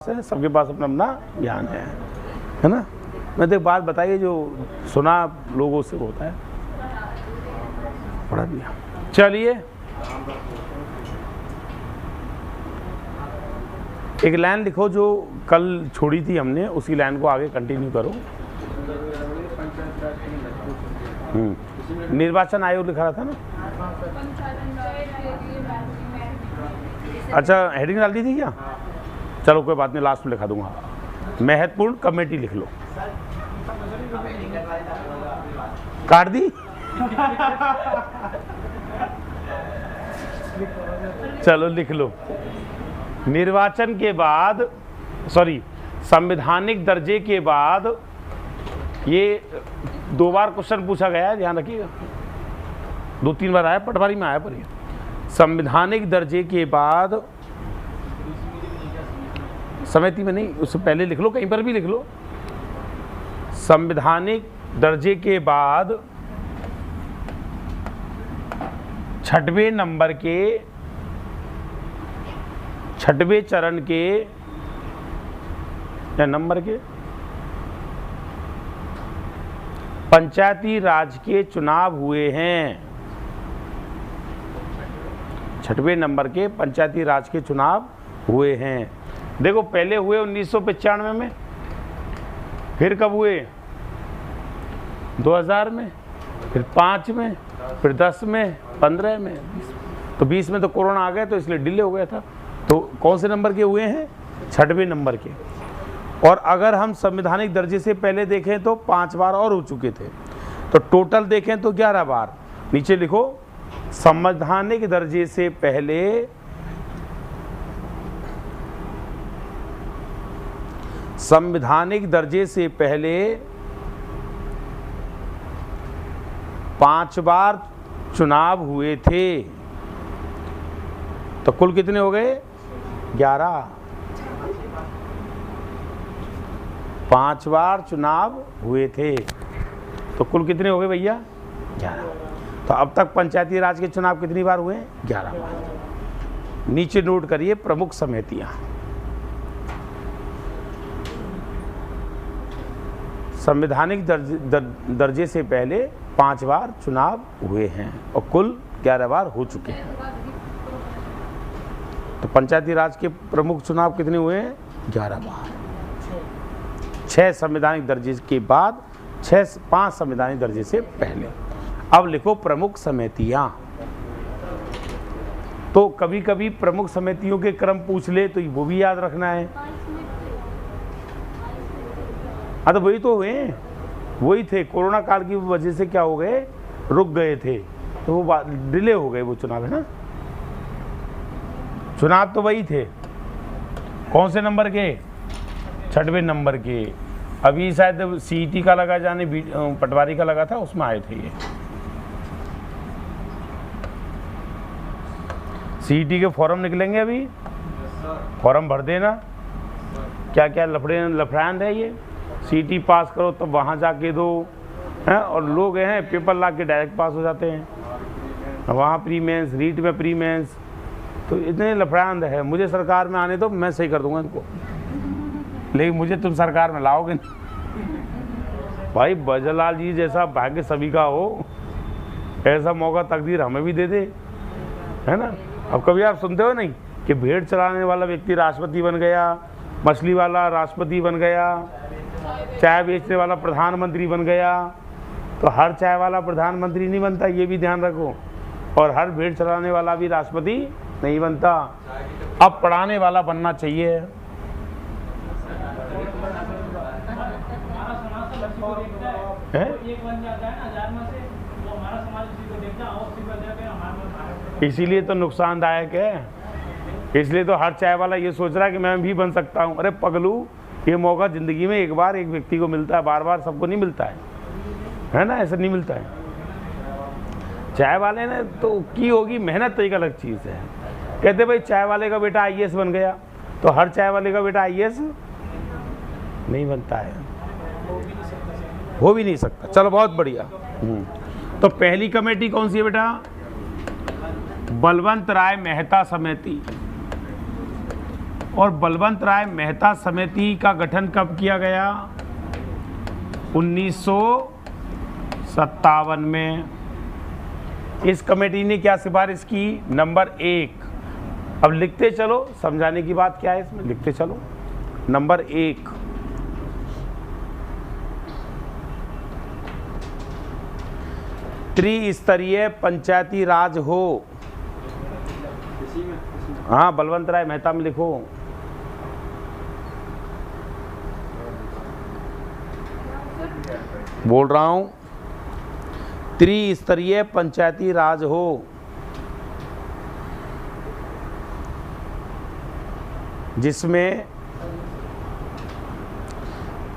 सबके पास अपना अपना ज्ञान है ना। मैं तो एक बात बताइए, जो सुना लोगों से होता है, पढ़ा दिया। चलिए एक लाइन लिखो जो कल छोड़ी थी हमने, उसी लाइन को आगे कंटिन्यू करो। निर्वाचन आयोग लिखा रहा था ना। अच्छा, हेडिंग डाल दी थी क्या? चलो कोई बात नहीं, लास्ट में लिखा दूंगा। महत्वपूर्ण कमेटी लिख लो। काट दी। चलो लिख लो। निर्वाचन के बाद, सॉरी, संवैधानिक दर्जे के बाद, ये 2 बार क्वेश्चन पूछा गया है, ध्यान रखिएगा। 2-3 बार आया, पटवारी में आया, पर ये संवैधानिक दर्जे के बाद, समिति में नहीं, उससे पहले लिख लो, कहीं पर भी लिख लो। संवैधानिक दर्जे के बाद 6वें नंबर के 6वें चरण के या नंबर के पंचायती राज के चुनाव हुए हैं। 6वें नंबर के पंचायती राज के चुनाव हुए हैं। देखो, पहले हुए 1995 में, फिर कब हुए? 2000 में, फिर 5 में, फिर 10 में, 15 में, 20 में। तो 20 में तो कोरोना आ गया, तो इसलिए डिले हो गया था। तो कौन से नंबर के हुए हैं? 6वें नंबर के। और अगर हम संवैधानिक दर्जे से पहले देखें तो 5 बार और हो चुके थे। तो टोटल देखें तो 11 बार। नीचे लिखो, संवैधानिक दर्जे से पहले संवैधानिक दर्जे से पहले 5 बार चुनाव हुए थे। तो कुल कितने हो गए? 11। 5 बार चुनाव हुए थे, तो कुल कितने हो गए भैया? 11। तो अब तक पंचायती राज के चुनाव कितनी बार हुए? 11 बार। नीचे नोट करिए प्रमुख समितियां। संवैधानिक दर्जे से पहले 5 बार चुनाव हुए हैं और कुल 11 बार हो चुके हैं। तो पंचायती राज के प्रमुख चुनाव कितने हुए हैं? 11 बार। 6 संवैधानिक दर्जे के बाद, 5 संवैधानिक दर्जे से पहले। अब लिखो प्रमुख समितियां। तो कभी कभी प्रमुख समितियों के क्रम पूछ ले तो वो भी याद रखना है। हाँ, तो वही तो हुए, वही थे। कोरोना काल की वजह से क्या हो गए? रुक गए थे, तो वो डिले हो गए वो चुनाव, है ना। चुनाव तो वही थे। कौन से नंबर के? 6वें नंबर के। अभी शायद सीईटी का लगा, जाने पटवारी का लगा था, उसमें आए थे ये। सीईटी के फॉर्म निकलेंगे अभी, फॉर्म भर देना। क्या क्या लफड़ांड है ये। सीईटी पास करो तब वहाँ जाके दो, हैं। और लोग हैं पेपर ला के डायरेक्ट पास हो जाते हैं। वहाँ प्री मेंस, रीट में प्री मेंस, तो इतने लफड़ांड है। मुझे सरकार में आने दो, मैं सही कर दूंगा इनको, लेकिन मुझे तुम सरकार में लाओगे नहीं। भाई बजरलाल जी जैसा भाग्य सभी का हो, ऐसा मौका तकदीर हमें भी दे दे, है ना। अब कभी आप सुनते हो नहीं कि भेड़ चलाने वाला व्यक्ति राष्ट्रपति बन गया, मछली वाला राष्ट्रपति बन गया, चाय बेचने वाला प्रधानमंत्री बन गया। तो हर चाय वाला प्रधानमंत्री नहीं बनता, ये भी ध्यान रखो। और हर भेड़ चलाने वाला भी राष्ट्रपति नहीं बनता। अब पढ़ाने वाला बनना चाहिए। इसीलिए तो नुकसानदायक है। इसलिए तो हर चाय वाला ये सोच रहा है कि मैं भी बन सकता हूँ। अरे पगलू, ये मौका जिंदगी में एक बार एक व्यक्ति को मिलता है, बार बार सबको नहीं मिलता है ना। ऐसा नहीं मिलता है। चाय वाले ने तो की होगी मेहनत, तो एक अलग चीज़ है। कहते भाई चाय वाले का बेटा आईएएस बन गया, तो हर चाय वाले का बेटा आईएएस नहीं बनता है, हो भी नहीं सकता। चलो बहुत बढ़िया। तो पहली कमेटी कौन सी है बेटा? बलवंत राय मेहता समिति। और बलवंत राय मेहता समिति का गठन कब किया गया? 1957 में। इस कमेटी ने क्या सिफारिश की? नंबर 1। अब लिखते चलो, समझाने की बात क्या है इसमें, लिखते चलो। नंबर 1, त्रिस्तरीय पंचायती राज हो। हाँ, बलवंत राय मेहता में लिखो। बोल रहा हूं, त्रिस्तरीय पंचायती राज हो, जिसमें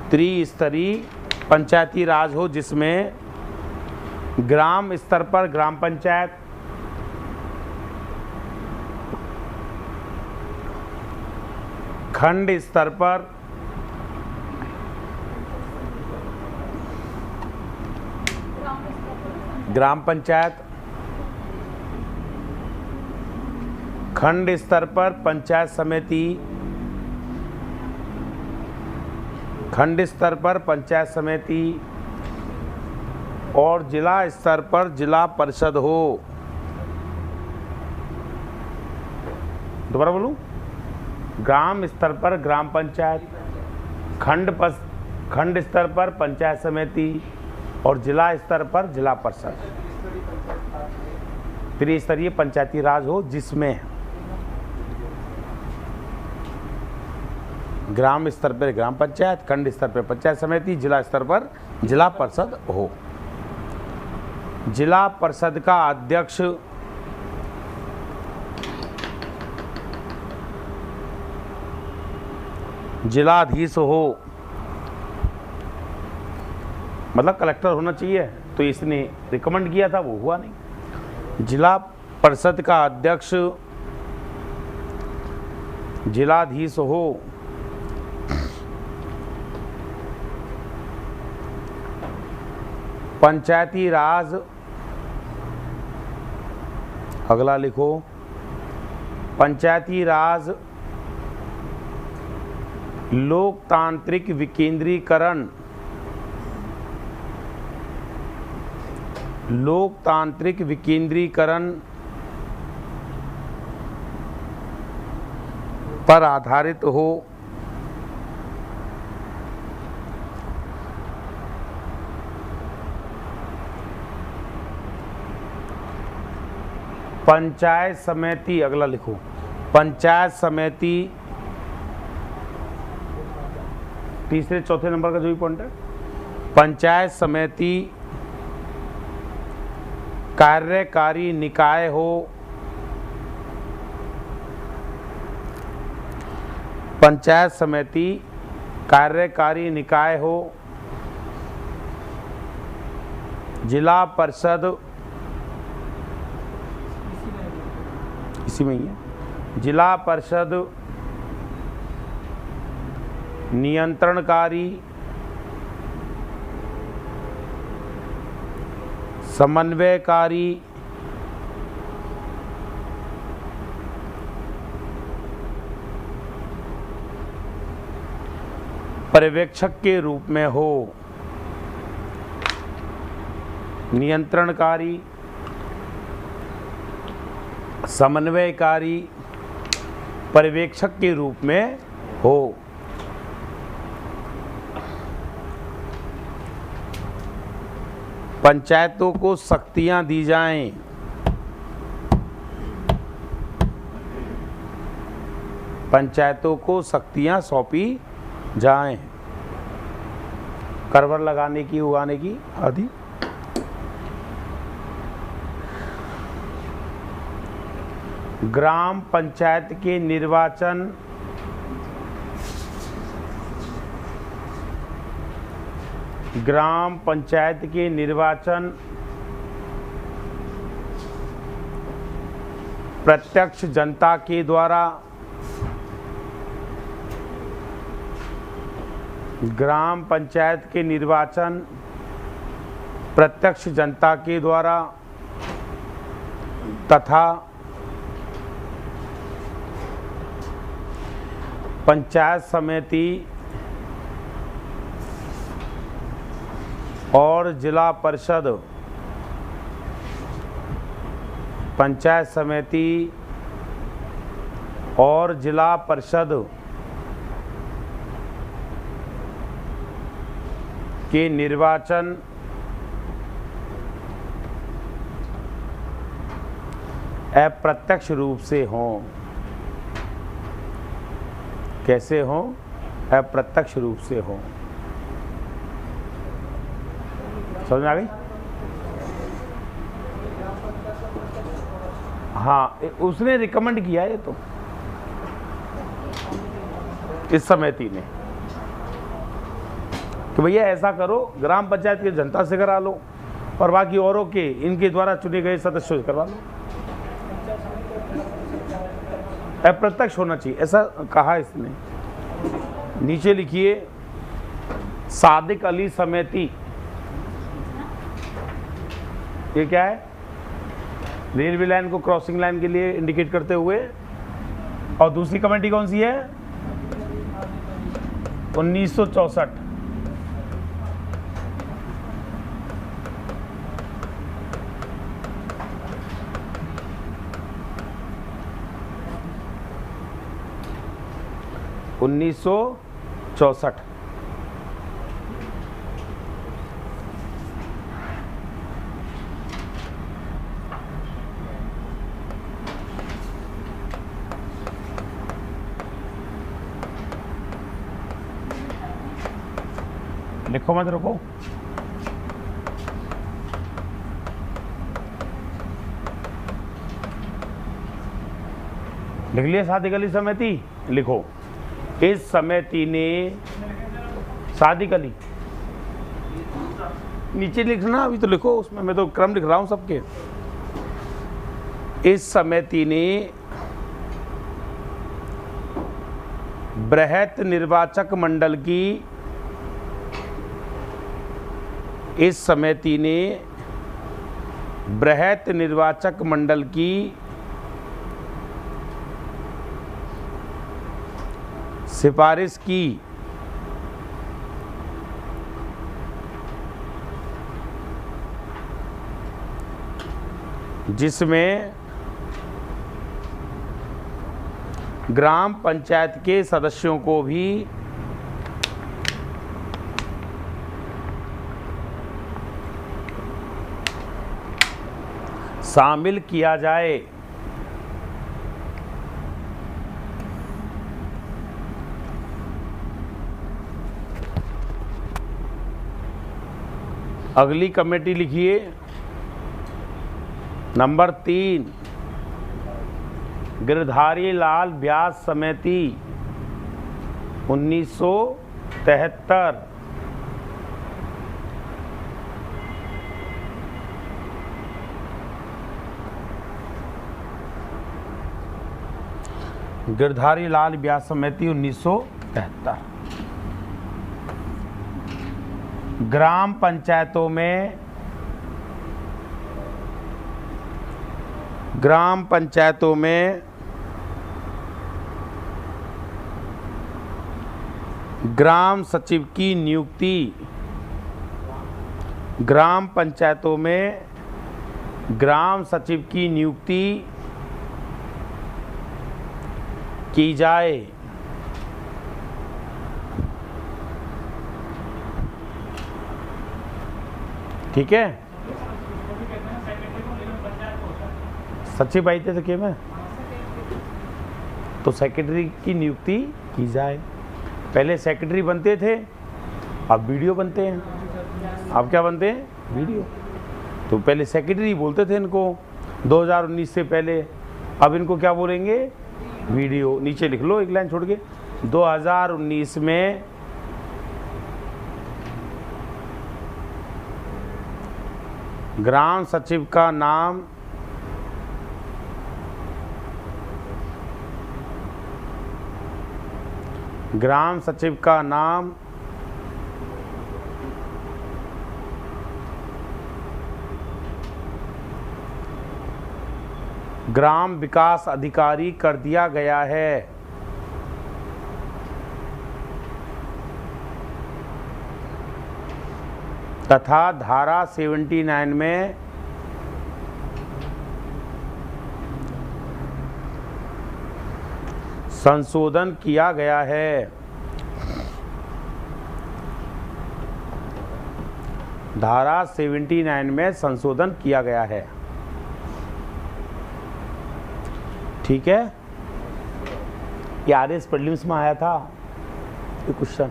त्रिस्तरीय पंचायती राज हो, जिसमें ग्राम स्तर पर ग्राम पंचायत, खंड स्तर पर ग्राम पंचायत, खंड स्तर पर पंचायत समिति, खंड स्तर पर पंचायत समिति और जिला स्तर पर जिला परिषद हो। दोबारा बोलूं, ग्राम स्तर पर ग्राम पंचायत, खंड स्तर पर पंचायत समिति और जिला स्तर पर जिला परिषद। त्रिस्तरीय पंचायती राज हो, जिसमें ग्राम स्तर पर ग्राम पंचायत, खंड स्तर पर पंचायत समिति, जिला स्तर पर जिला परिषद हो। जिला परिषद का अध्यक्ष जिलाधीश हो, मतलब कलेक्टर होना चाहिए, तो इसने रिकमेंड किया था, वो हुआ नहीं। जिला परिषद का अध्यक्ष जिलाधीश हो। पंचायती राज, अगला लिखो, पंचायती राज लोकतांत्रिक विकेंद्रीकरण, लोकतांत्रिक विकेंद्रीकरण पर आधारित हो। पंचायत समिति, अगला लिखो, पंचायत समिति, तीसरे चौथे नंबर का जो भी पॉइंट है, पंचायत समिति कार्यकारी निकाय हो। पंचायत समिति कार्यकारी निकाय हो। जिला परिषद इसी में ही है। जिला परिषद नियंत्रणकारी, समन्वयकारी, पर्यवेक्षक के रूप में हो। नियंत्रणकारी, समन्वयकारी, पर्यवेक्षक के रूप में हो। पंचायतों को शक्तियां दी जाएं। पंचायतों को शक्तियां सौंपी जाएं, करवर लगाने की, उगाने की आदि। ग्राम पंचायत के निर्वाचन ग्राम पंचायत के निर्वाचन प्रत्यक्ष जनता के द्वारा, ग्राम पंचायत के निर्वाचन प्रत्यक्ष जनता के द्वारा तथा पंचायत समिति और जिला परिषद, पंचायत समिति और जिला परिषद के निर्वाचन अप्रत्यक्ष रूप से हों। कैसे हों? अप्रत्यक्ष रूप से हों। समझ में आ गई? हाँ, उसने रिकमेंड किया है तो इस समिति ने कि भैया ऐसा करो, ग्राम पंचायत की जनता से करा लो और बाकी औरों के इनके द्वारा चुने गए सदस्यों से करवा लो। अप्रत्यक्ष होना चाहिए, ऐसा कहा इसने। नीचे लिखिए सादिक अली समिति। ये क्या है? रेलवे लाइन को क्रॉसिंग लाइन के लिए इंडिकेट करते हुए। और दूसरी कमेटी कौन सी है? 1964। लिखो मत, रुको। लिख लिया सादिक अली समिति? लिखो, इस समिति ने सादिक अली नीचे लिखना, अभी तो लिखो उसमें, मैं तो क्रम लिख रहा हूं सबके। इस समिति ने बृहत निर्वाचक मंडल की, इस समिति ने बृहत निर्वाचक मंडल की सिफारिश की, जिसमें ग्राम पंचायत के सदस्यों को भी शामिल किया जाए। अगली कमेटी लिखिए नंबर 3, गिरधारी लाल व्यास समिति 1973। गिरधारी लाल व्यास समिति 1973। ग्राम पंचायतों में ग्राम सचिव की नियुक्ति, ग्राम पंचायतों में ग्राम सचिव की नियुक्ति की जाए। ठीक है, सचिव आई थे क्या में, तो सेक्रेटरी की नियुक्ति की जाए। पहले सेक्रेटरी बनते थे, अब वीडियो बनते हैं। अब क्या बनते हैं? वीडियो। तो पहले सेक्रेटरी बोलते थे इनको 2019 से पहले, अब इनको क्या बोलेंगे? वीडियो। नीचे लिख लो एक लाइन छोड़ के, 2019 में ग्राम सचिव का नाम ग्राम विकास अधिकारी कर दिया गया है। तथा धारा 79 में संशोधन किया गया है। धारा 79 में संशोधन किया गया है। ठीक है, ये आरएस प्रीलिम्स में आया था ये क्वेश्चन,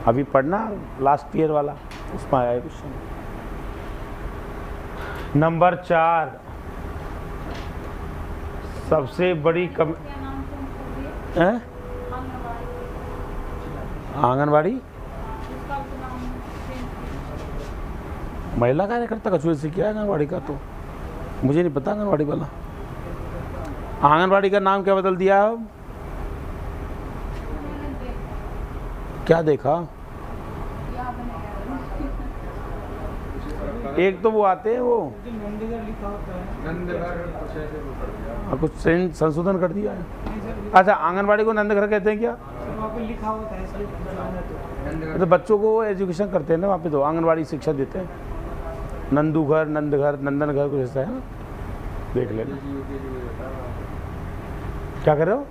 अभी पढ़ना लास्ट ईयर वाला, उसमें आया क्वेश्चन। नंबर 4, सबसे बड़ी आंगनबाड़ी महिला कार्यकर्ता का चॉइस से किया आंगनबाड़ी का, तो मुझे नहीं पता आंगनबाड़ी वाला। आंगनबाड़ी का नाम क्या बदल दिया अब? क्या देखा? एक तो वो आते हैं वो कुछ संशोधन कर दिया है। अच्छा, आंगनबाड़ी को नंद घर कहते हैं क्या? लिखा होता है तो बच्चों को एजुकेशन करते हैं ना वहाँ पे, तो आंगनबाड़ी शिक्षा देते हैं। नंदू घर, नंद घर, नंदन घर कुछ ऐसा है ना, देख लेना। क्या कर रहे हो?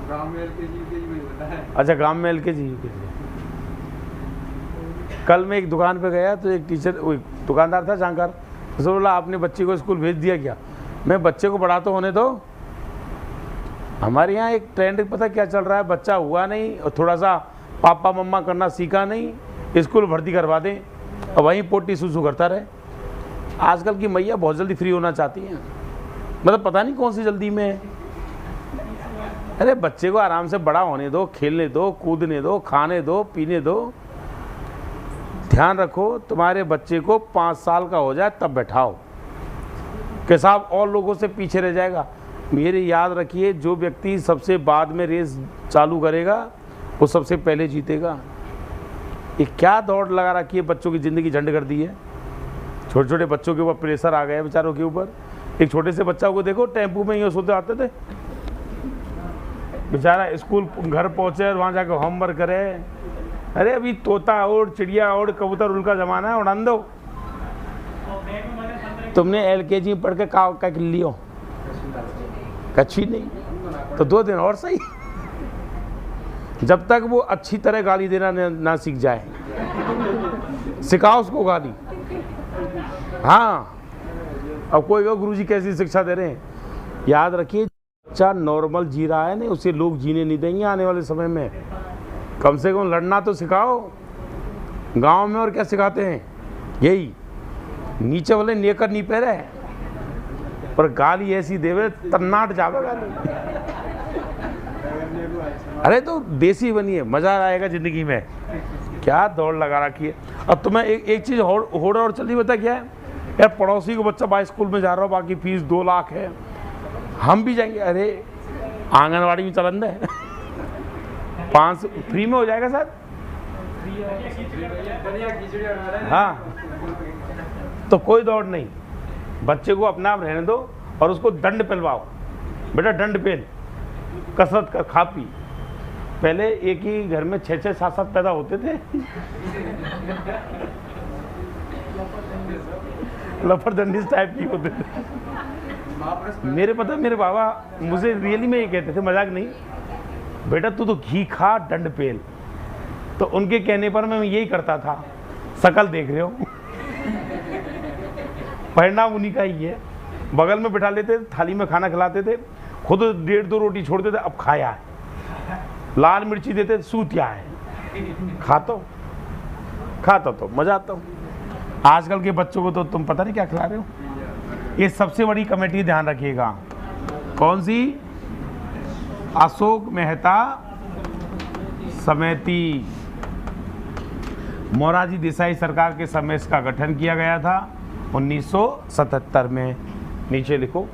गांव में LKG अच्छा, गांव में LKG कल मैं एक दुकान पे गया तो एक टीचर, दुकानदार था जानकार, उसने बोला आपने बच्चे को स्कूल भेज दिया क्या? मैं बच्चे को पढ़ा तो होने दो। हमारे यहाँ एक ट्रेंड पता क्या चल रहा है, बच्चा हुआ नहीं और थोड़ा सा पापा मम्मा करना सीखा नहीं, स्कूल भर्ती करवा दें और वहीं पोटी सुसु करता रहे। आजकल की मैया बहुत जल्दी फ्री होना चाहती हैं, मतलब पता नहीं कौन सी जल्दी में है। अरे बच्चे को आराम से बड़ा होने दो, खेलने दो, कूदने दो, खाने दो, पीने दो। ध्यान रखो तुम्हारे बच्चे को 5 साल का हो जाए तब बैठाओ, कि साहब और लोगों से पीछे रह जाएगा। मेरे याद रखिए, जो व्यक्ति सबसे बाद में रेस चालू करेगा वो सबसे पहले जीतेगा। ये क्या दौड़ लगा रखी है, बच्चों की ज़िंदगी झंड कर दी है। छोटे छोटे बच्चों के ऊपर प्रेशर आ गया बेचारों के ऊपर। एक छोटे से बच्चा को देखो, टेम्पू में ही सोते आते थे, बेचारा स्कूल घर पहुँचे और वहाँ जाकर होमवर्क करे। अरे अभी तोता और चिड़िया और कबूतर उनका ज़माना है, उड़ान दो। तुमने LKG में पढ़ के क्या लियो? कच्छी नहीं तो 2 दिन और सही, जब तक वो अच्छी तरह गाली देना ना सीख जाए। सिखाओ उसको गाली। हाँ, अब कोई वो गुरुजी कैसी शिक्षा दे रहे हैं। याद रखिए, बच्चा नॉर्मल जी रहा है ना, उसे लोग जीने नहीं देंगे आने वाले समय में। कम से कम लड़ना तो सिखाओ। गांव में और क्या सिखाते हैं, यही नीचे वाले नेकर नहीं पहरे, पर गाली ऐसी देवे तन्नाट जावे गाली। अरे तो देसी बनिए, मजा आएगा जिंदगी में। क्या दौड़ लगा रखी है। अब तुम्हें एक चीज होड़ और चल रही, बता क्या है यार, पड़ोसी को बच्चा बाई स्कूल में जा रहा हो, बाकी फीस 2 लाख है, हम भी जाएंगे। अरे आंगनबाड़ी में चलन है 5 फ्री में हो जाएगा सर। हाँ, तो कोई दौड़ नहीं, बच्चे को अपना आप रहने दो और उसको दंड पिलवाओ। बेटा दंड पेल, कसरत कर, खा पी। पहले एक ही घर में 6-6, 7-7 पैदा होते थे। लफड़दंडिस टाइप की होते थे। मेरे बाबा मुझे रियली में ये कहते थे, मजाक नहीं, बेटा तू तो घी खा, दंड पेल। तो उनके कहने पर मैं यही करता था। शकल देख रहे हो, परिणाम उन्हीं का ही है। बगल में बिठा लेते थे, थाली में खाना खिलाते थे, खुद 1.5-2 रोटी छोड़ते थे, अब खाया है। लाल मिर्ची देते, सूतिया है, खाता तो मजा आता। आजकल के बच्चों को तो तुम पता नहीं क्या खिला रहे हो। ये सबसे बड़ी कमेटी ध्यान रखिएगा, कौन सी? अशोक मेहता समिति। मोरारजी देसाई सरकार के समय इसका गठन किया गया था 1977 में। नीचे लिखो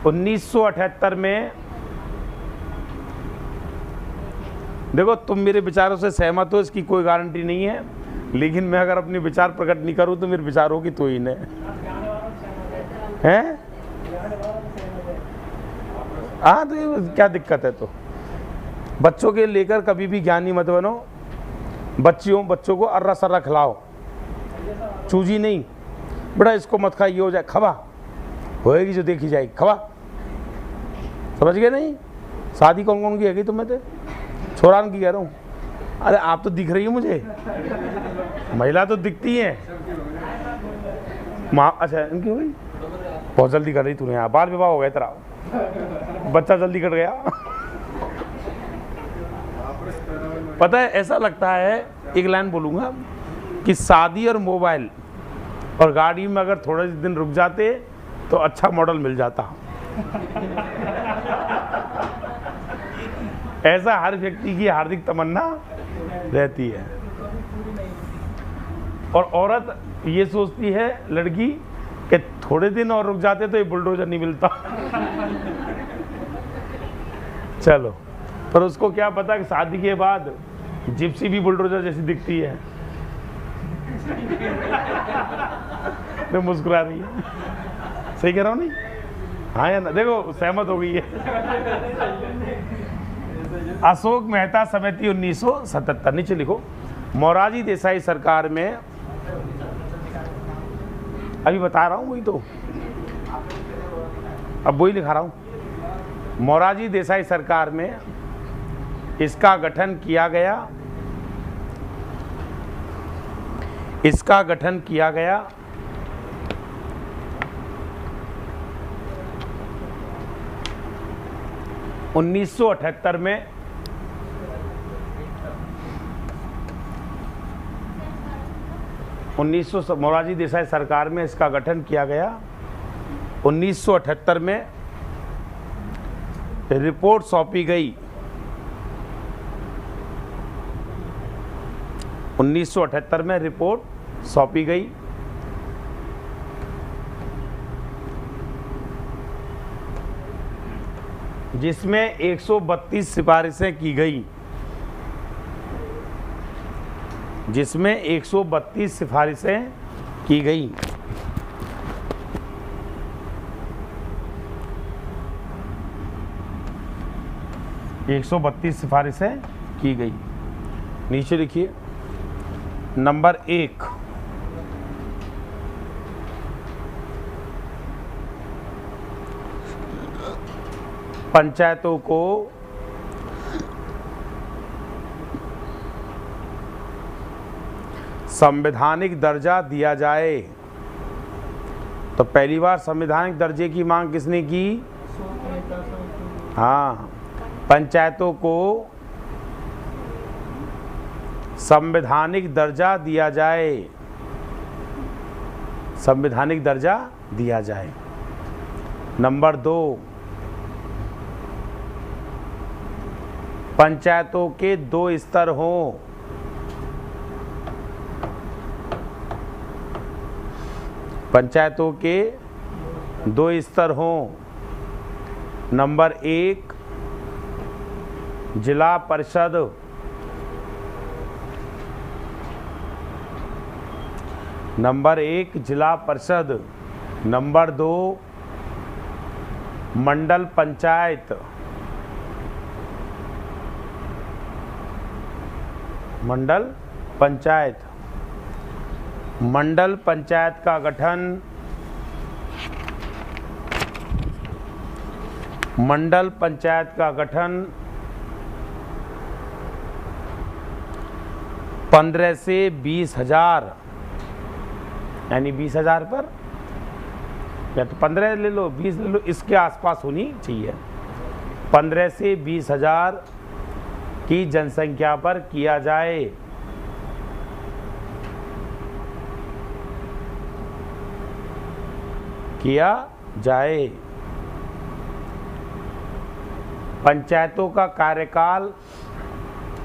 1978 में। देखो तुम मेरे विचारों से सहमत हो, इसकी कोई गारंटी नहीं है, लेकिन मैं अगर अपने विचार प्रकट नहीं करूं तो मेरे विचारों की तो ही नहीं है। हाँ, तो क्या दिक्कत है? तो बच्चों के लेकर कभी भी ज्ञानी मत बनो, बच्चों को अर्रा सर्रा खिलाओ, चूजी नहीं बेटा, इसको मत खा, ये हो जाए, खबा होएगी जो देखी जाएगी, खबा। समझ गए नहीं? शादी कौन कौन की है तुम्हें तो छोरान की कह रहा हूँ। अरे आप तो दिख रही हो मुझे, महिला तो दिखती है माँ। अच्छा इनकी हुई, बहुत जल्दी कर रही तूने, यहाँ बाल विवाह हो गया तेरा, बच्चा जल्दी कट गया। पता है ऐसा लगता है, एक लाइन बोलूँगा कि शादी और मोबाइल और गाड़ी में अगर थोड़े दिन रुक जाते तो अच्छा मॉडल मिल जाता। ऐसा हर व्यक्ति की हार्दिक तमन्ना रहती है। और औरत ये सोचती है लड़की कि थोड़े दिन और रुक जाते तो ये बुलडोजर नहीं मिलता। चलो, पर उसको क्या पता कि शादी के बाद जिप्सी भी बुलडोजर जैसी दिखती है। तो मुस्कुरा रही है, सही कह रहा हूँ नहीं? हाँ या ना? देखो सहमत हो गई है। अशोक मेहता समिति 1977, नीचे लिखो। मोरारजी देसाई सरकार में, अभी बता रहा हूँ वही तो, अब वही लिखा रहा हूँ। मोरारजी देसाई सरकार में इसका गठन किया गया, 1978 में। मोरारजी देसाई सरकार में इसका गठन किया गया। 1978 में रिपोर्ट सौंपी गई। 1978 में रिपोर्ट सौंपी गई, जिसमें 132 सिफारिशें की गई, जिसमें 132 सिफारिशें की गई। एक 132 सिफारिशें की गई। नीचे लिखिए नंबर 1, पंचायतों को संवैधानिक दर्जा दिया जाए। तो पहली बार संवैधानिक दर्जे की मांग किसने की? हाँ, पंचायतों को संवैधानिक दर्जा दिया जाए, संवैधानिक दर्जा दिया जाए। नंबर 2, पंचायतों के 2 स्तर हों। पंचायतों के 2 स्तर हों। नंबर 1 जिला परिषद, नंबर 1 जिला परिषद। नंबर 2 मंडल पंचायत, मंडल पंचायत। मंडल पंचायत का गठन, मंडल पंचायत का गठन 15 से 20,000, यानी 20,000 पर, या तो 15 ले लो 20 ले लो, इसके आसपास होनी चाहिए। 15 से 20,000 की जनसंख्या पर किया जाए। किया जाए। पंचायतों का कार्यकाल,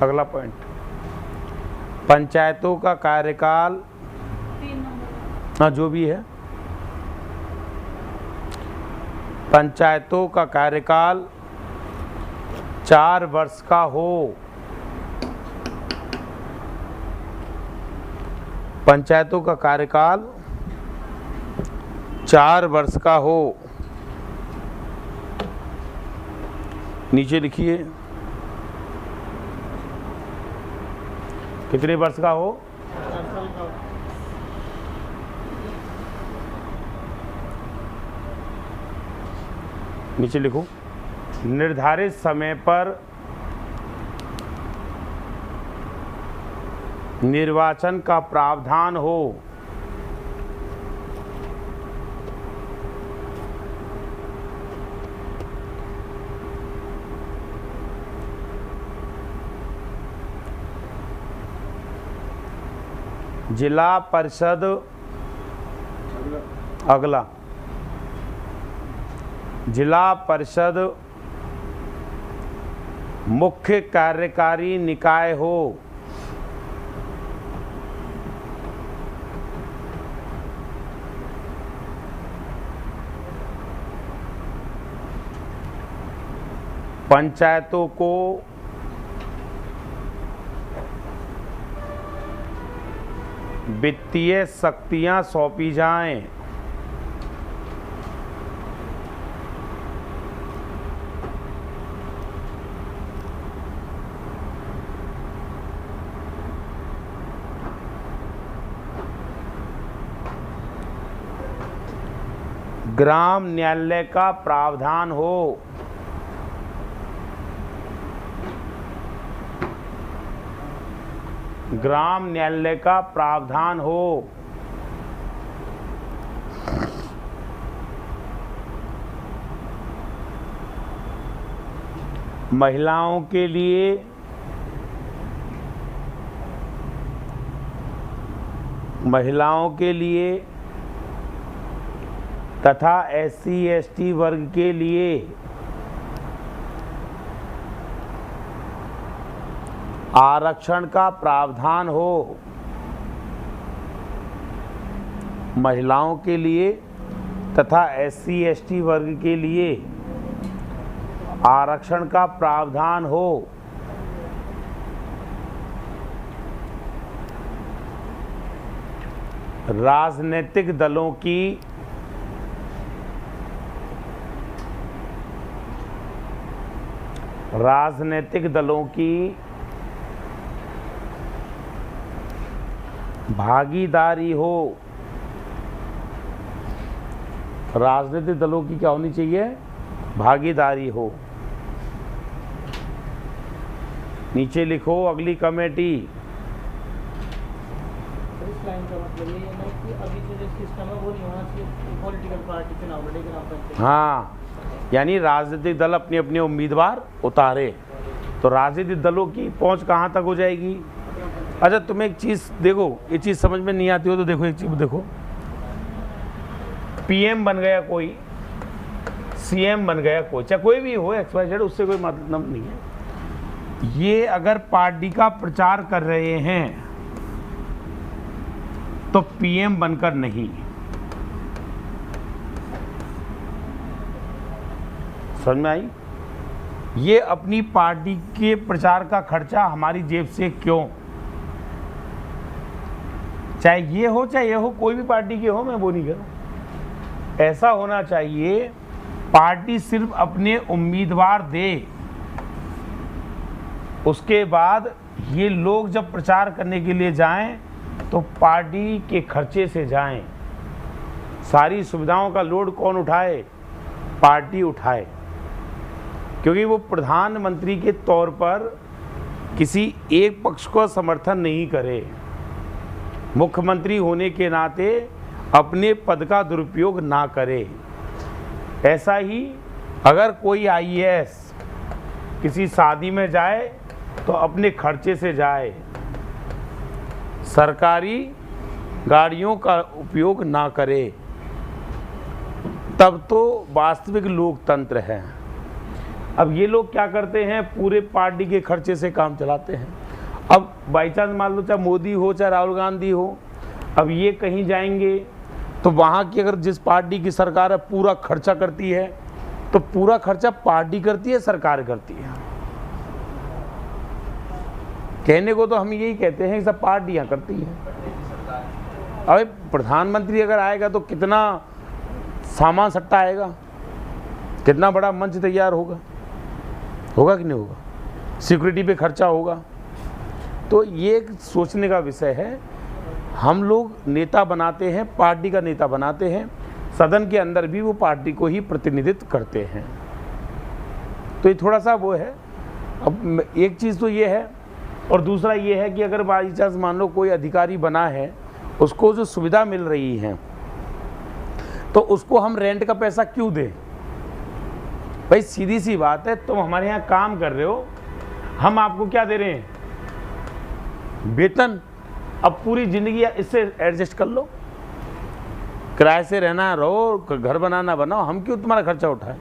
अगला पॉइंट, पंचायतों का कार्यकाल, हाँ जो भी है, पंचायतों का कार्यकाल 4 वर्ष का हो। पंचायतों का कार्यकाल 4 वर्ष का हो। नीचे लिखिए कितने वर्ष का हो? 4 साल का हो। नीचे लिखो, निर्धारित समय पर निर्वाचन का प्रावधान हो। जिला परिषद अगला जिला परिषद मुख्य कार्यकारी निकाय हो। पंचायतों को वित्तीय शक्तियां सौंपी जाएं। ग्राम न्यायालय का प्रावधान हो। ग्राम न्यायालय का प्रावधान हो। महिलाओं के लिए तथा SC/ST वर्ग के लिए आरक्षण का प्रावधान हो। महिलाओं के लिए तथा SC/ST वर्ग के लिए आरक्षण का प्रावधान हो। राजनीतिक दलों की भागीदारी हो। राजनीतिक दलों की क्या होनी चाहिए? भागीदारी हो। नीचे लिखो अगली कमेटी। इस लाइन का मतलब ये है कि अभी जो सिस्टम है वो नहीं होना चाहिए, पॉलिटिकल पार्टी चुनाव लड़ेगी ग्राम पंचायत। हाँ, यानी राजनीतिक दल अपने अपने उम्मीदवार उतारे तो राजनीतिक दलों की पहुंच कहाँ तक हो जाएगी? अच्छा, तुम एक चीज़ देखो, ये चीज़ समझ में नहीं आती हो तो देखो, एक चीज़ देखो, PM बन गया कोई, CM बन गया कोई, चाहे कोई भी हो XYZ, उससे कोई मतलब नहीं है। ये अगर पार्टी का प्रचार कर रहे हैं तो PM बनकर नहीं। समझ में आई? ये अपनी पार्टी के प्रचार का खर्चा हमारी जेब से क्यों? चाहे ये हो कोई भी पार्टी के हो, मैं वो नहीं कह रहा। ऐसा होना चाहिए पार्टी सिर्फ अपने उम्मीदवार दे, उसके बाद ये लोग जब प्रचार करने के लिए जाएं तो पार्टी के खर्चे से जाएं। सारी सुविधाओं का लोड कौन उठाए? पार्टी उठाए, क्योंकि वो प्रधानमंत्री के तौर पर किसी एक पक्ष को समर्थन नहीं करे। मुख्यमंत्री होने के नाते अपने पद का दुरुपयोग ना करे। ऐसा ही अगर कोई IAS किसी शादी में जाए तो अपने खर्चे से जाए, सरकारी गाड़ियों का उपयोग ना करे, तब तो वास्तविक लोकतंत्र है। अब ये लोग क्या करते हैं? पूरे पार्टी के खर्चे से काम चलाते हैं। अब बाई चांस मान लो चाहे मोदी हो चाहे राहुल गांधी हो, अब ये कहीं जाएंगे तो वहाँ की अगर जिस पार्टी की सरकार है पूरा खर्चा करती है, तो पूरा खर्चा पार्टी करती है, सरकार करती है। कहने को तो हम यही कहते हैं कि सब पार्टियां करती हैं। अबे प्रधानमंत्री अगर आएगा तो कितना सामान सट्टा आएगा, कितना बड़ा मंच तैयार होगा कि नहीं होगा? सिक्योरिटी पे खर्चा होगा, तो ये एक सोचने का विषय है। हम लोग नेता बनाते हैं, पार्टी का नेता बनाते हैं, सदन के अंदर भी वो पार्टी को ही प्रतिनिधित्व करते हैं। तो ये थोड़ा सा वो है। अब एक चीज़ तो ये है, और दूसरा ये है कि अगर बाई चांस मान लो कोई अधिकारी बना है, उसको जो सुविधा मिल रही है तो उसको हम रेंट का पैसा क्यों दें? भाई सीधी सी बात है, तुम हमारे यहाँ काम कर रहे हो, हम आपको क्या दे रहे हैं? वेतन। अब पूरी जिंदगी इससे एडजस्ट कर लो, किराए से रहना रहो, घर बनाना बनाओ, हम क्यों तुम्हारा खर्चा उठाएं?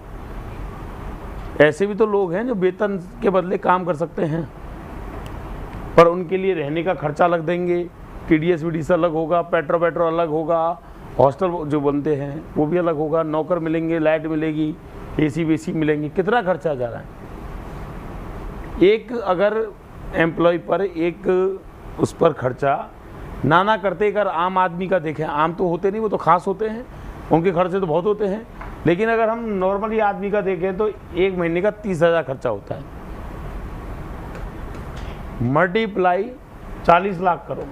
ऐसे भी तो लोग हैं जो वेतन के बदले काम कर सकते हैं, पर उनके लिए रहने का खर्चा अलग देंगे, TDS VDS अलग होगा, पेट्रोल अलग होगा, हॉस्टल जो बनते हैं वो भी अलग होगा, नौकर मिलेंगे, लाइट मिलेगी, AC वेसी मिलेंगे, कितना खर्चा जा रहा है। एक अगर एम्प्लॉय पर एक उस पर खर्चा ना करते, अगर आम आदमी का देखें, आम तो होते नहीं, वो तो खास होते हैं, उनके खर्चे तो बहुत होते हैं, लेकिन अगर हम नॉर्मली आदमी का देखें तो एक महीने का 30,000 खर्चा होता है। मल्टीप्लाई 40 लाख करो,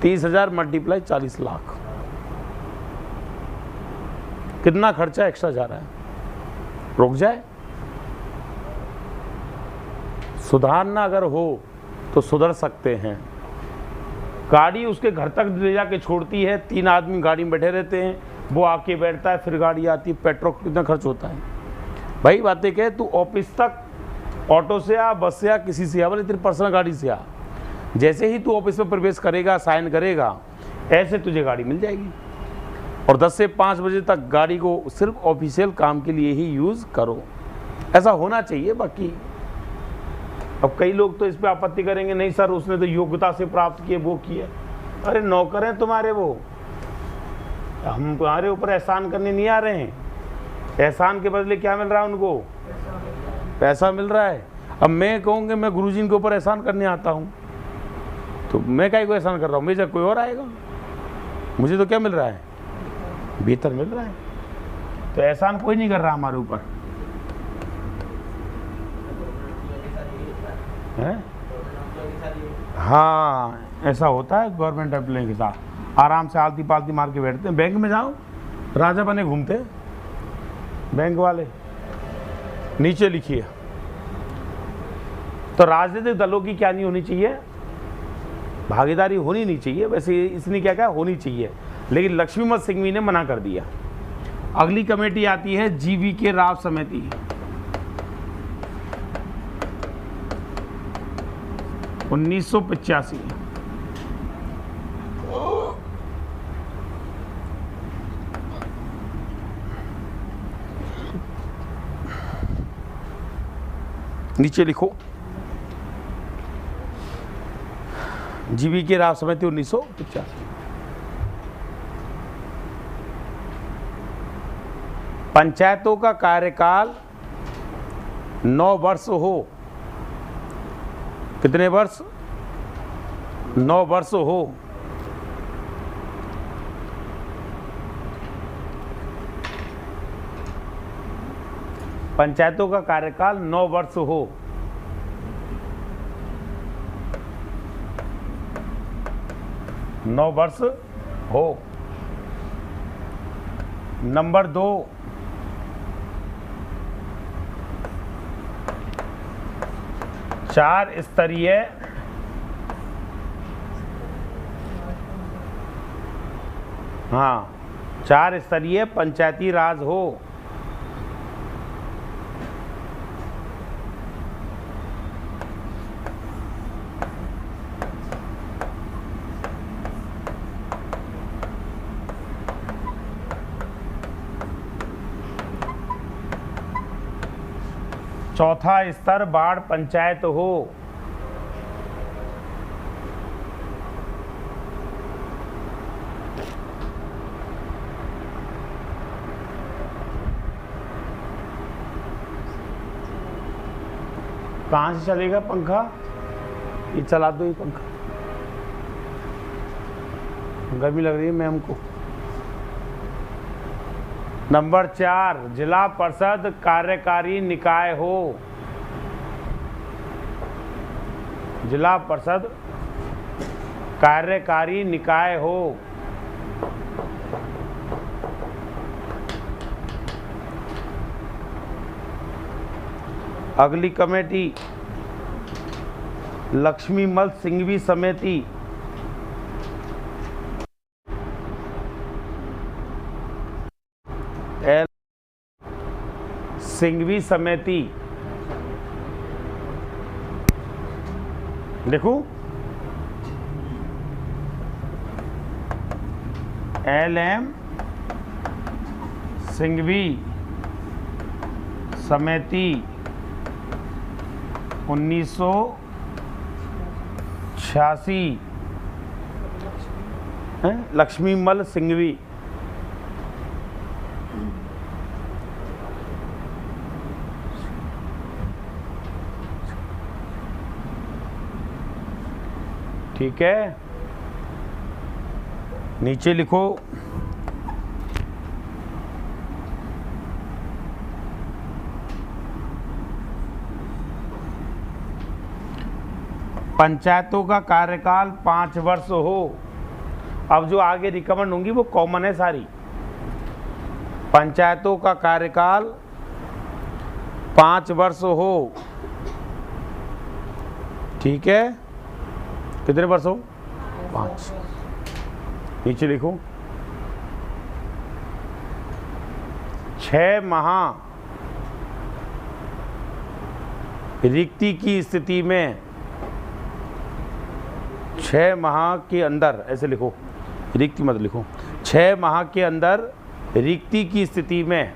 30,000 मल्टीप्लाई 40 लाख, कितना खर्चा एक्स्ट्रा जा रहा है? रुक जाए। सुधारना अगर हो तो सुधर सकते हैं। गाड़ी उसके घर तक ले जाके छोड़ती है, 3 आदमी गाड़ी में बैठे रहते हैं, वो आके बैठता है, फिर गाड़ी आती है, पेट्रोल कितना खर्च होता है। भाई बातें कहे, तू ऑफिस तक ऑटो से आ, बस से आ, किसी से आ, बोले तेरी पर्सनल गाड़ी से आ, जैसे ही तू ऑफिस में प्रवेश करेगा, साइन करेगा, ऐसे तुझे गाड़ी मिल जाएगी। और 10 से 5 बजे तक गाड़ी को सिर्फ ऑफिशियल काम के लिए ही यूज़ करो, ऐसा होना चाहिए। बाकी अब कई लोग तो इस पे आपत्ति करेंगे, नहीं सर उसने तो योग्यता से प्राप्त किए, वो किए। अरे नौकर हैं तुम्हारे, वो हम तुम्हारे ऊपर एहसान करने नहीं आ रहे हैं। एहसान के बदले क्या मिल रहा है उनको? पैसा मिल रहा है। अब मैं कहूँगा मैं गुरुजी के ऊपर एहसान करने आता हूँ, तो मैं काहे को एहसान कर रहा हूँ? मेरे कोई और आएगा, मुझे तो क्या मिल रहा है? वेतन मिल रहा है। तो एहसान कोई नहीं कर रहा हमारे ऊपर है। हाँ, ऐसा होता है गवर्नमेंट एम्प्लॉय के साथ, आराम से आलती पालती मार के बैठते हैं। बैंक में जाओ, राजा बने घूमते बैंक वाले। नीचे लिखिए, तो राजनीतिक दलों की क्या नहीं होनी चाहिए? भागीदारी होनी नहीं चाहिए। वैसे इसने क्या होनी चाहिए, लेकिन लक्ष्मीमत सिंघवी ने मना कर दिया। अगली कमेटी आती है GVK राव समिति। / 1985। नीचे लिखो, GVK राव समिति 1985। पंचायतों का कार्यकाल 9 वर्ष हो। कितने वर्ष? 9 वर्ष हो। पंचायतों का कार्यकाल 9 वर्ष हो। नौ वर्ष हो। नंबर 2, चार स्तरीय पंचायती राज हो। चौथा स्तर वार्ड पंचायत हो। कहाँ से चलेगा पंखा? ये चला दो, ये पंखा, गर्मी लग रही है मैम को। नंबर 4, जिला परिषद कार्यकारी निकाय हो। जिला परिषद कार्यकारी निकाय हो। अगली कमेटी लक्ष्मीमल सिंघवी समिति। एल सिंघवी समिति देखो, LM सिंघवी समिति 1986 लक्ष्मीमल सिंघवी। ठीक है, नीचे लिखो पंचायतों का कार्यकाल 5 वर्ष हो। अब जो आगे रिकमेंड होंगी वो कॉमन है सारी। पंचायतों का कार्यकाल 5 वर्ष हो। ठीक है, कितने वर्ष हो? 5। नीचे लिखो 6 माह रिक्ति की स्थिति में, 6 माह के अंदर, ऐसे लिखो, रिक्ति मत लिखो, 6 माह के अंदर रिक्ति की स्थिति में,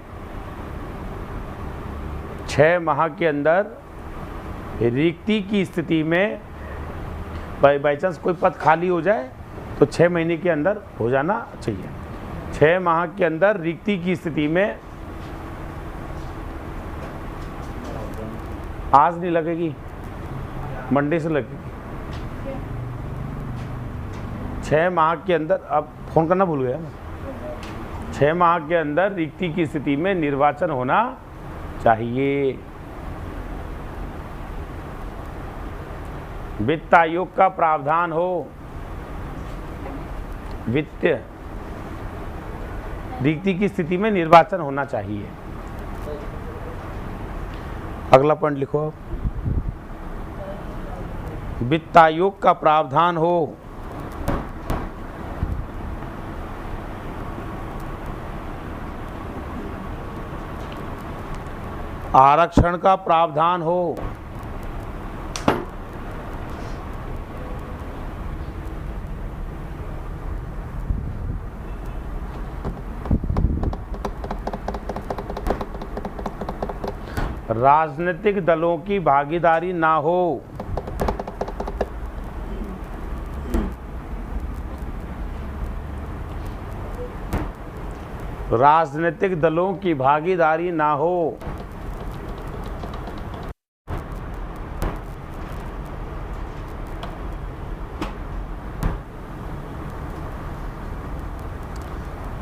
6 माह के अंदर रिक्ति की स्थिति में बाई चांस कोई पद खाली हो जाए तो 6 महीने के अंदर हो जाना चाहिए। 6 माह के अंदर रिक्ति की स्थिति में, आज नहीं लगेगी, मंडे से लगेगी। 6 माह के अंदर, अब फोन करना भूल गया मैं, 6 माह के अंदर रिक्ति की स्थिति में निर्वाचन होना चाहिए। वित्त आयोग का प्रावधान हो, वित्त रिक्ति की स्थिति में निर्वाचन होना चाहिए। अगला पॉइंट लिखो, वित्त आयोग का प्रावधान हो, आरक्षण का प्रावधान हो, राजनीतिक दलों की भागीदारी ना हो, राजनीतिक दलों की भागीदारी ना हो,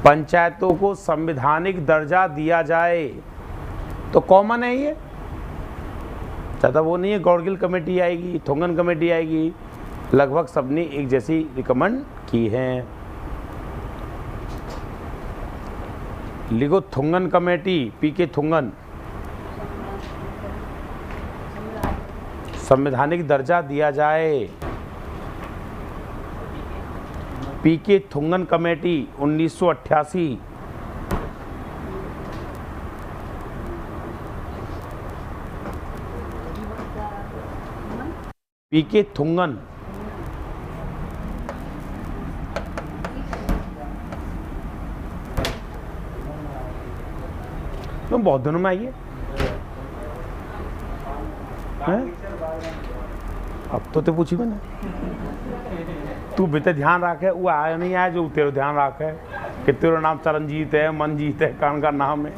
पंचायतों को संवैधानिक दर्जा दिया जाए। तो कॉमन है ये, ज़्यादा वो नहीं है। गौड़गिल कमेटी आएगी, थोंगन कमेटी आएगी, लगभग सबने एक जैसी रिकमेंड की है। लिखो थोंगन कमेटी, पीके थोंगन, संवैधानिक दर्जा दिया जाए। पीके थोंगन कमेटी 1988। पीके थोंगन, तुम बहुत दिनों में आइए, अब तो पूछी मैंने, तू बेटे ध्यान रखे, वो आया नहीं आया जो तेरे ध्यान रखे कि तेरा नाम चरणजीत है, मनजीत है, कौन का नाम है।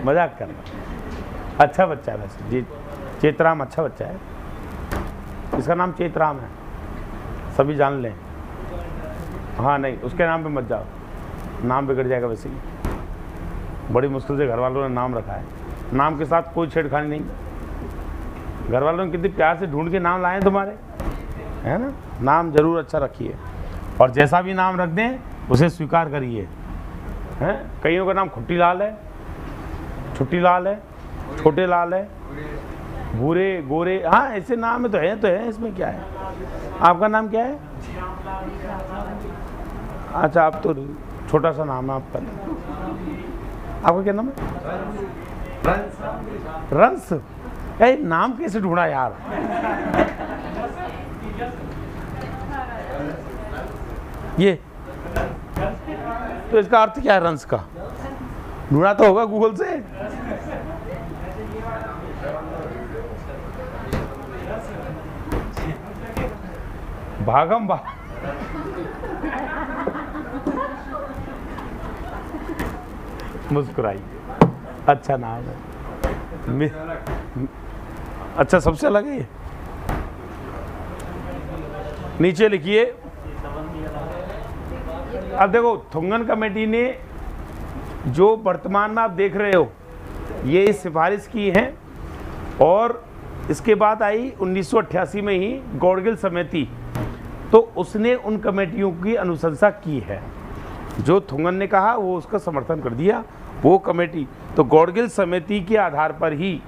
मजाक करना। अच्छा बच्चा है वैसे जी, चेतराम अच्छा बच्चा है, इसका नाम चेतराम है, सभी जान लें। हाँ नहीं, उसके नाम पे मत जाओ, नाम बिगड़ जाएगा वैसे ही। बड़ी मुश्किल से घर वालों ने नाम रखा है। नाम के साथ कोई छेड़खानी नहीं। घर वालों ने कितने प्यार से ढूंढ के नाम लाए तुम्हारे, है ना। नाम जरूर अच्छा रखिए, और जैसा भी नाम रख दें उसे स्वीकार करिए। हैं, कईयों का नाम खुट्टी लाल है, छुट्टी लाल है, छोटे लाल है, भूरे गोरे, हाँ ऐसे नाम है तो है, इसमें क्या है। आपका नाम क्या है? अच्छा, आप तो छोटा सा नाम है आपका। आपका क्या नाम है? रंस। नाम कैसे ढूंढा यार? ये तो इसका अर्थ क्या है रंस का? ढूंढा तो होगा गूगल से। भागम भाग। मुस्कुराई, अच्छा नाम है। अच्छा, सबसे अलग है ये। नीचे लिखिए। अब देखो, थुंगन कमेटी ने जो वर्तमान में आप देख रहे हो, ये सिफारिश की है, और इसके बाद आई 1988 में ही गौड़गिल समिति, तो उसने उन कमेटियों की अनुशंसा की है। जो थुंगन ने कहा वो उसका समर्थन कर दिया, वो कमेटी। तो गौड़गिल समिति के आधार पर ही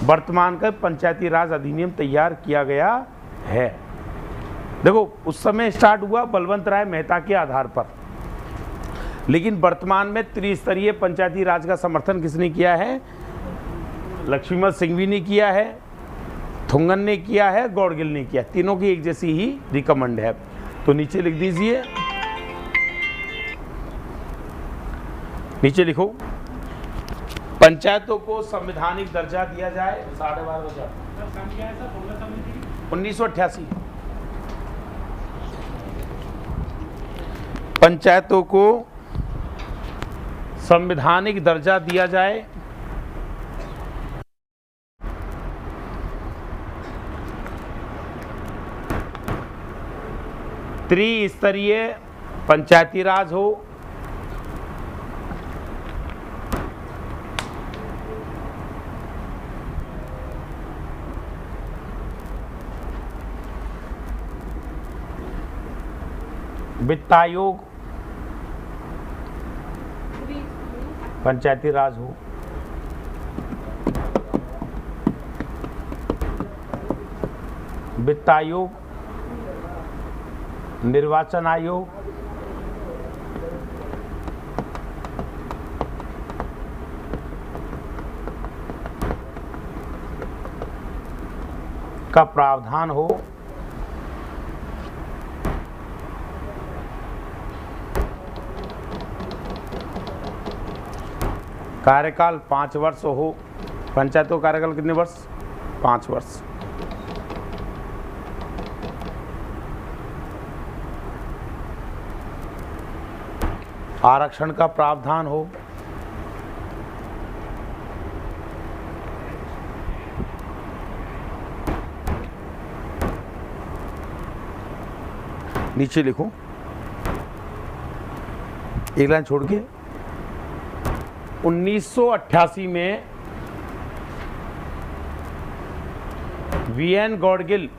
वर्तमान का पंचायती राज अधिनियम तैयार किया गया है। देखो, उस समय स्टार्ट हुआ बलवंत राय मेहता के आधार पर, लेकिन वर्तमान में त्रिस्तरीय पंचायती राज का समर्थन किसने किया है? लक्ष्मीमत सिंघवी ने किया है, थुंगन ने किया है, गौड़गिल ने किया। तीनों की एक जैसी ही रिकमेंड है। तो नीचे लिख दीजिए, नीचे लिखो, पंचायतों को संवैधानिक दर्जा दिया जाए। 12:30 बजे 1988। पंचायतों को संवैधानिक दर्जा दिया जाए, त्रिस्तरीय पंचायती राज हो, वित्त आयोग पंचायती राज हो, वित्त आयोग, निर्वाचन आयोग, का प्रावधान हो, कार्यकाल 5 वर्ष हो। पंचायतों का कार्यकाल कितने वर्ष? 5 वर्ष। आरक्षण का प्रावधान हो, नीचे लिखो, एक लाइन छोड़ के। 1988 में वीएन गौड़गिल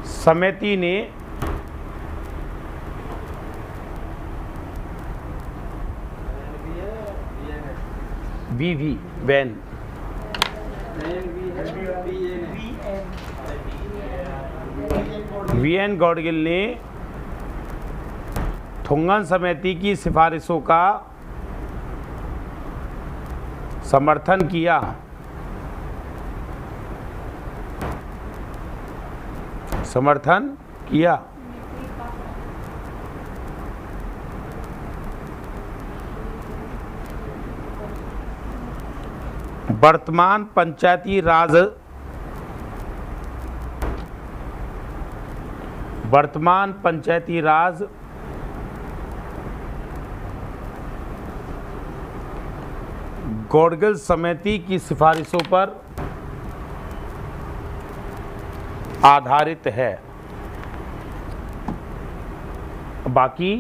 समिति ने वीएन गौड़गिल ने थुंगन समिति की सिफारिशों का समर्थन किया। वर्तमान पंचायती राज गौड़गिल समिति की सिफारिशों पर आधारित है। बाकी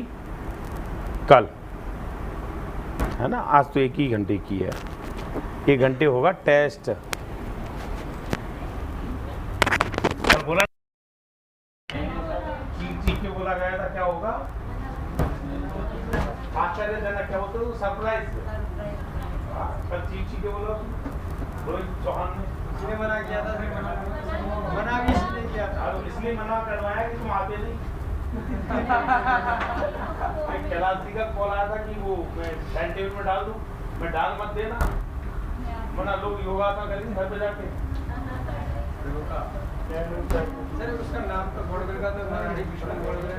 कल है ना, आज तो 1 ही घंटे की है, 1 घंटे होगा टेस्ट। कल बोला चीख के बोला गया था, क्या होगा आश्चर्यजनक, क्या बोलते हो, सरप्राइज। कल चीख के बोला रोहित चौहान ने, इसलिए मना किया था, मना भी इसलिए किया था, इसलिए मना करवाया कि तुम आते नहीं। कैलाश जी का कॉल आया था कि वो मैं टाइम टेबल में डाल दूं, मैं डाल मत देना, वरना लोग योगासन करेंगे घर पे जाके। सर उसका नाम तो गोड़गड़ का तो मराठी विष्णु गोड़गड़ है।